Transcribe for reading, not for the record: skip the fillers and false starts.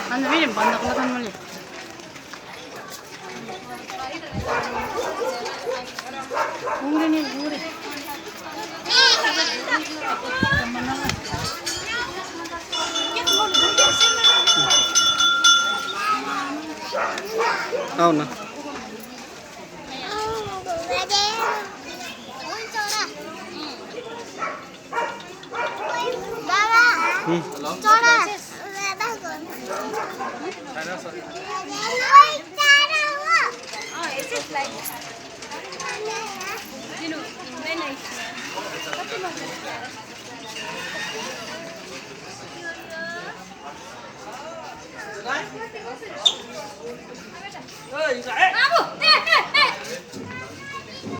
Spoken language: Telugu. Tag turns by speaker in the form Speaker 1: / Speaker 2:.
Speaker 1: Ano yun? Bandak na kan mali. Uri nih, uri. అవునా
Speaker 2: Abu,